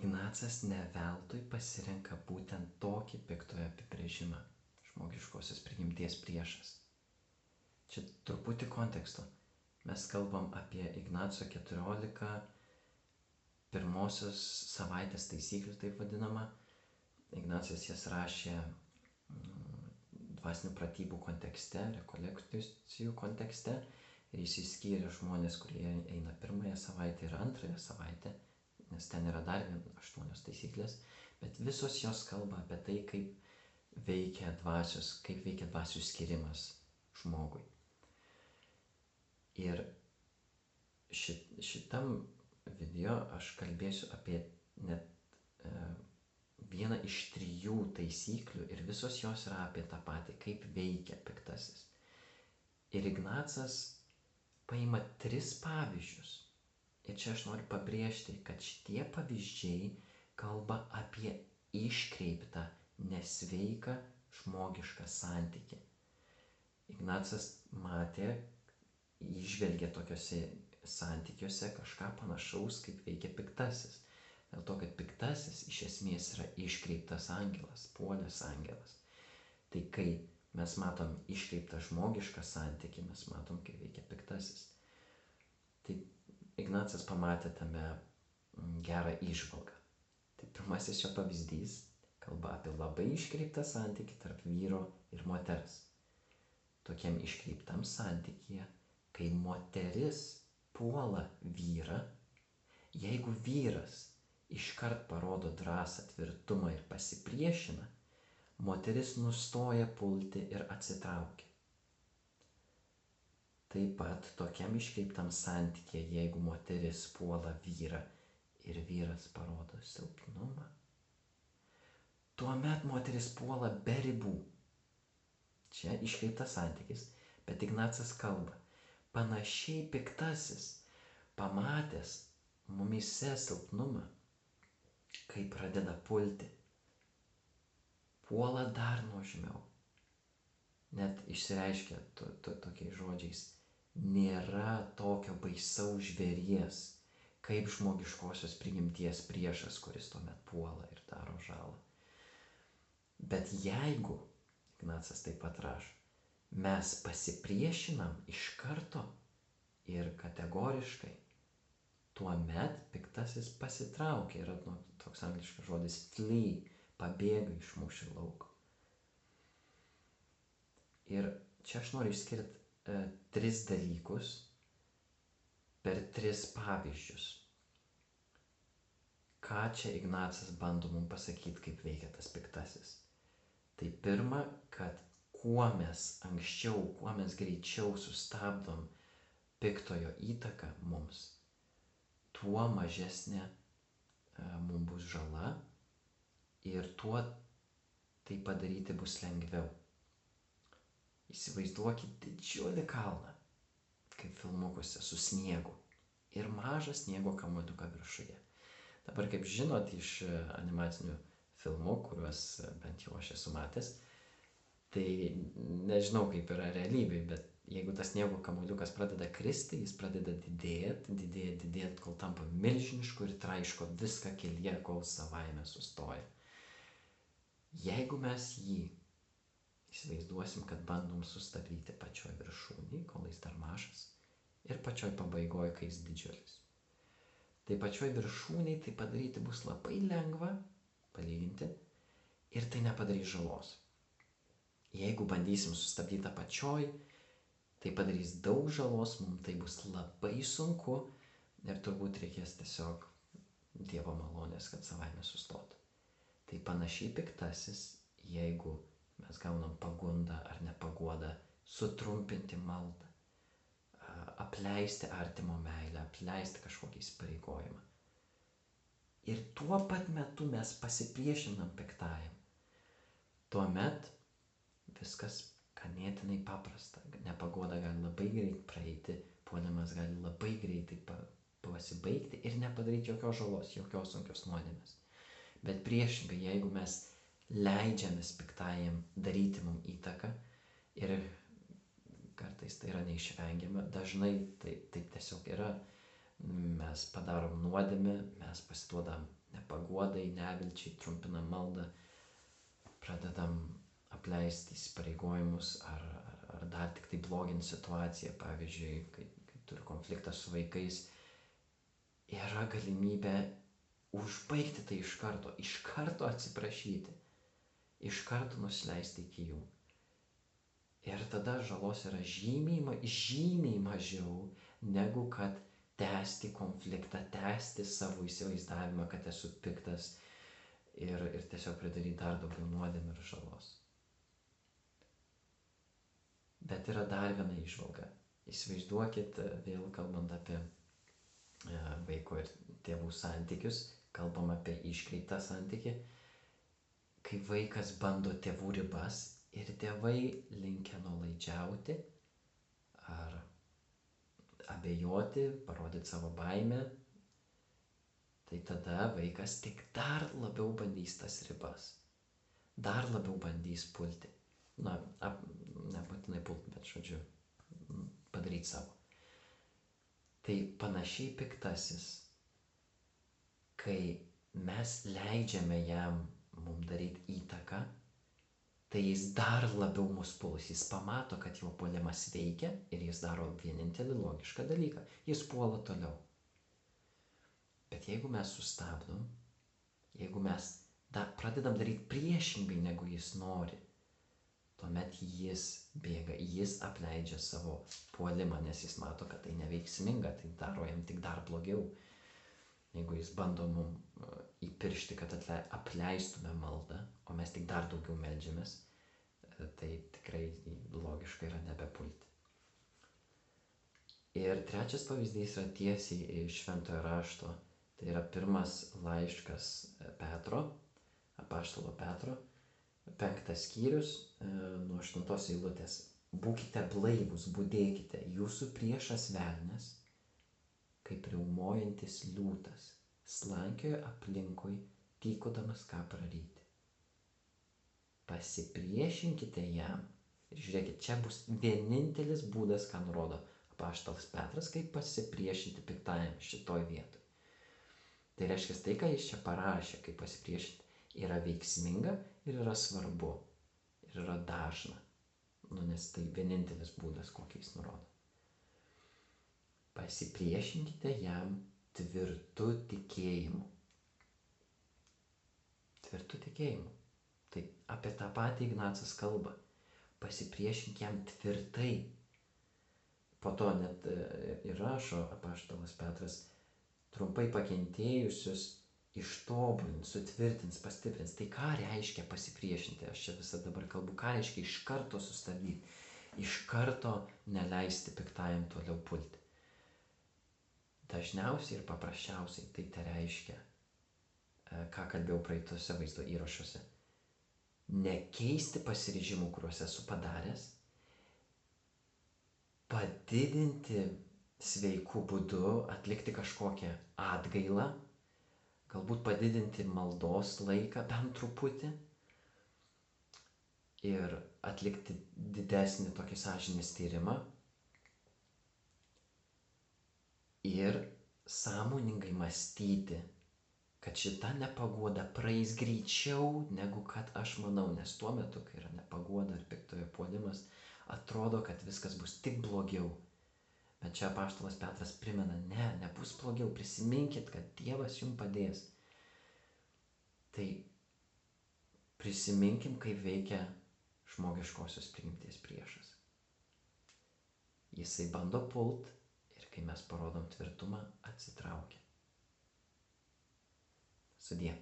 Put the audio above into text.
Ignacas ne veltui pasirenka būtent tokį piktojo apibrėžimą - žmogiškosios prigimties priešas. Čia truputį konteksto. Mes kalbam apie Ignaco 14 pirmosios savaitės taisyklių, taip vadinama. Ignacas jas rašė dvasinių pratybų kontekste, rekolekcijų kontekste. Ir jis išskyrė žmonės, kurie eina pirmąją savaitę ir antrąją savaitę, nes ten yra dar 8 taisyklės, bet visos jos kalba apie tai, kaip veikia dvasių skirimas žmogui. Ir šitam video aš kalbėsiu apie net vieną iš 3 taisyklių ir visos jos yra apie tą patį, kaip veikia piktasis. Ir Ignacas paima 3 pavyzdžius. Ir čia aš noriu pabrėžti, kad šitie pavyzdžiai kalba apie iškreiptą, nesveiką žmogišką santykį. Ignacas matė, įžvelgė tokiuose santykiuose kažką panašaus, kaip veikia piktasis. Dėl to, kad piktasis iš esmės yra iškreiptas angelas, puolęs angelas. Tai kai mes matom iškreiptą žmogišką santykį, mes matom, kaip veikia piktasis. Tai Ignacas pamatė tame gerą įžvalgą. Tai pirmasis jo pavyzdys kalba apie labai iškreiptą santykį tarp vyro ir moters. Tokiam iškreiptam santykyje, kai moteris puola vyrą, jeigu vyras iškart parodo drąsą, tvirtumą ir pasipriešina, moteris nustoja pulti ir atsitraukia. Taip pat tokiam iškreiptam santykyje, jeigu moteris puola vyrą ir vyras parodo silpnumą, tuomet moteris puola be ribų. Čia iškreiptas santykis, bet Ignacas kalba, panašiai piktasis, pamatęs mumyse silpnumą, kai pradeda pulti, puola dar nuožmiau. Net išsireiškia tokiais žodžiais, nėra tokio baisaus žvėries, kaip žmogiškosios prigimties priešas, kuris tuomet puola ir daro žalą. Bet jeigu, Ignacas taip pat rašo, mes pasipriešinam iš karto ir kategoriškai, tuomet piktasis pasitraukia, yra toks angliškas žodis flee, pabėga iš mūšio lauko. Ir čia aš noriu išskirti 3 dalykus per 3 pavyzdžius. Ką čia Ignacas bando mums pasakyti, kaip veikia tas piktasis. Tai pirma, kad kuo mes anksčiau, kuo mes greičiau sustabdom piktojo įtaką mums, tuo mažesnė mums bus žala ir tuo tai padaryti bus lengviau. Įsivaizduokit didžiulį kalną, kaip filmukuose, su sniegu ir mažą sniego kamuoliuką viršuje. Dabar, kaip žinot, iš animacinių filmų, kuriuos bent jau aš esu matęs, tai nežinau, kaip yra realybėje, bet jeigu tas sniego kamuoliukas pradeda kristi, jis pradeda didėti, kol tampa milžinišku ir traiško viską kelyje, kol savaime sustoja. Jeigu mes jį įsivaizduosim, kad bandom sustabdyti pačioj viršūnėj, kol jis dar mažas, ir pačioj pabaigoje, kai jis didžiulis. Tai pačioj viršūnėj tai padaryti bus labai lengva, palyginti, ir tai nepadarys žalos. Jeigu bandysim sustabdyti apačioj, tai padarys daug žalos, mums tai bus labai sunku ir turbūt reikės tiesiog Dievo malonės, kad savaime sustotų. Tai panašiai piktasis, jeigu mes gaunam pagundą ar nepaguodą, sutrumpinti maldą, apleisti artimo meilę, apleisti kažkokį įsipareigojimą. Ir tuo pat metu mes pasipriešinam piktajam. Tuomet viskas ganėtinai paprasta. Nepaguoda gali labai greit praeiti, puolimas gali labai greitai pasibaigti ir nepadaryti jokios žalos, jokios sunkios nuodėmės. Bet priešingai, jeigu mes leidžiamės piktajam daryti mums įtaką ir kartais tai yra neišvengiama, dažnai taip tiesiog yra, mes padarom nuodėmę, mes pasiduodam nepaguodai, nevilčiai, trumpinam maldą, pradedam apleisti įsipareigojimus ar dar tik tai blogint situaciją, pavyzdžiui, kai turi konfliktą su vaikais, yra galimybė užbaigti tai iš karto atsiprašyti, iš karto nusileisti iki jų. Ir tada žalos yra žymiai mažiau, negu kad tęsti konfliktą, tęsti savo įsivaizdavimą, kad esu piktas ir tiesiog pridaryti dar daugiau nuodėmių ir žalos. Bet yra dar viena įžvalga. Įsivaizduokit, vėl kalbant apie vaiko ir tėvų santykius, kalbam apie iškreiptą santykį, kai vaikas bando tėvų ribas ir tėvai linkę nuolaidžiauti ar abejoti, parodyti savo baimę, tai tada vaikas tik dar labiau bandys tas ribas, dar labiau bandys pulti. Nebūtinai pulti, bet žodžiu, padaryti savo. Tai panašiai piktasis, kai mes leidžiame jam mums daryti įtaką, tai jis dar labiau mus puls. Jis pamato, kad jo puolimas veikia ir jis daro vienintelį logišką dalyką. Jis puola toliau. Bet jeigu mes sustabdom, jeigu mes pradedam daryti priešingai, negu jis nori, tuomet jis bėga, jis apleidžia savo puolimą, nes jis mato, kad tai neveiksminga, tai daro jam tik dar blogiau. Jeigu jis bando mums įpiršti, kad apleistume maldą, o mes tik dar daugiau meldžiamės, tai tikrai logiška yra nebepulti. Ir trečias pavyzdys yra tiesiai iš Šventojo rašto. Tai yra pirmas laiškas Petro, apaštalo Petro, 5 skyrius, nuo 8 eilutės. Būkite blaivūs, budėkite, jūsų priešas velnias, kaip riaumojantis liūtas, slankioja aplinkui, tykodamas ką praryti. Pasipriešinkite jam. Ir žiūrėkit, čia bus vienintelis būdas, ką nurodo apaštalas Petras, kaip pasipriešinti piktajam šitoj vietoj. Tai reiškia, tai, ką jis čia parašė, kaip pasipriešinti, yra veiksminga ir yra svarbu. Ir yra dažna. Nes tai vienintelis būdas, kokį jis nurodo. Pasipriešinkite jam tvirtu tikėjimu. Tvirtu tikėjimu. Tai apie tą patį Ignacas kalba. Pasipriešink jam tvirtai. Po to net ir rašo apaštalas Petras, trumpai pakentėjusius ištobulins, sutvirtins, pastiprins. Tai ką reiškia pasipriešinti? Aš čia visą dabar kalbu. Ką reiškia iš karto sustabdyti? Iš karto neleisti piktajam toliau pulti. Dažniausiai ir paprasčiausiai tai reiškia, ką kalbėjau praeitose vaizdo įrašuose. Nekeisti pasiryžimų, kuriuos esu padaręs, padidinti sveikų būdu, atlikti kažkokią atgailą, galbūt padidinti maldos laiką bent truputį ir atlikti didesnį tokį sąžinės tyrimą ir sąmoningai mąstyti, kad šita nepaguoda praeis greičiau, negu kad aš manau, nes tuo metu, kai yra nepaguoda ar piktojo puolimas, atrodo, kad viskas bus tik blogiau. Bet čia apaštalas Petras primena, nebus blogiau, prisiminkit, kad Dievas jums padės. Tai prisiminkim, kaip veikia žmogiškosios prigimties priešas. Jisai bando pult ir kai mes parodom tvirtumą, atsitraukia. Sudie.